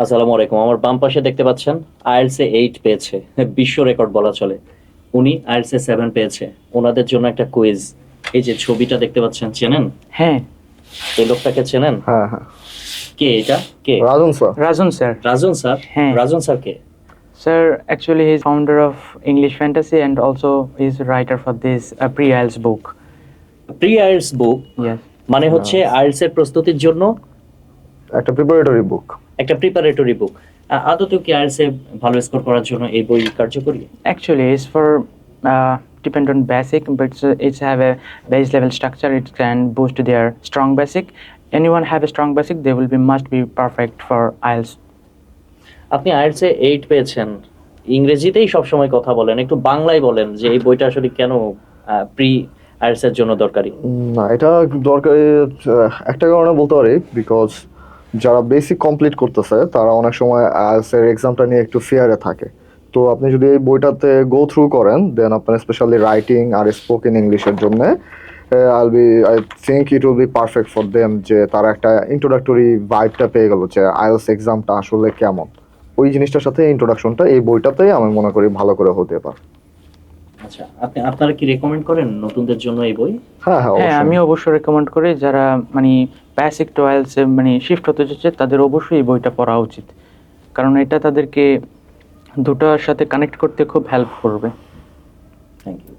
আসসালামু আলাইকুম। আমার বাম পাশে দেখতে পাচ্ছেন আইএলটিএস এ 8 পেয়েছে, বিশ্ব রেকর্ড বলা চলে। উনি আইএলটিএস এ 7 পেয়েছে। ওনাদের জন্য একটা কুইজ। এই যে ছবিটা দেখতে পাচ্ছেন, চেনেন? হ্যাঁ। এই লোকটাকে চেনেন? হ্যাঁ হ্যাঁ, কে এটা? কে? রাজন স্যার। রাজন স্যার। রাজন স্যার? হ্যাঁ। রাজন sir K? Sir, actually he's founder of English Fantasy and also he's a writer for this pre-IELTS book. Pre IELTS book Yes. মানে হচ্ছে আইএলটিএস এর প্রস্তুতির জন্য একটা প্রিপারেটরি বুক। একটা প্রিপারেটরি বুক। আদতেও কি আইএলটিএস এ ভালো স্কোর করার জন্য এই বই কার্যকরী? Actually, it's for depend on basic, but it's have a base level structure. It can boost their strong basic. Anyone have a strong basic, they will be must be perfect for IELTS. আপনি IELTS এ 8 পেয়েছেন, ইংরেজিতেই সবসময় কথা বলেন, একটু বাংলায় বলেন যে এই বইটা আসলে কেন প্রি আইএলটিএস এর জন্য দরকারি? না, এটা দরকারি একটা কারণে বলতে পারি, বিকজ যারা বেসিক কমপ্লিট করতেছে তারা অনেক সময় আইএলটিএস এর এক্সামটা নিয়ে একটু ফিয়ারে থাকে। তো আপনি যদি এই বইটাতে গো থ্রু করেন, দেন আপনার স্পেশালি রাইটিং আর স্পোকেন ইংলিশের জন্য I think it will be perfect for them, যে তারা একটা ইন্ট্রোডাক্টরি ভাইবটা পেয়ে গেল যে আইএলটিএস এক্সামটা আসলে কেমন। ওই জিনিসটার সাথে ইন্ট্রোডাকশনটা এই বইটাতেই আমি মনে করি ভালো করে হতে পারে। আচ্ছা, আপনারা কি রেকমেন্ড করেন নতুনদের জন্য এই বই? হ্যাঁ হ্যাঁ, হ্যাঁ, অবশ্যই। আমি অবশ্যই রেকমেন্ড করি যারা মানে বেসিক টু IELTS এ মানে শিফট হতে চাচ্ছে তাদের অবশ্যই এই বইটা পড়া উচিত, কারণ এটা তাদেরকে দুটার সাথে কানেক্ট করতে খুব হেল্প করবে। Thank you.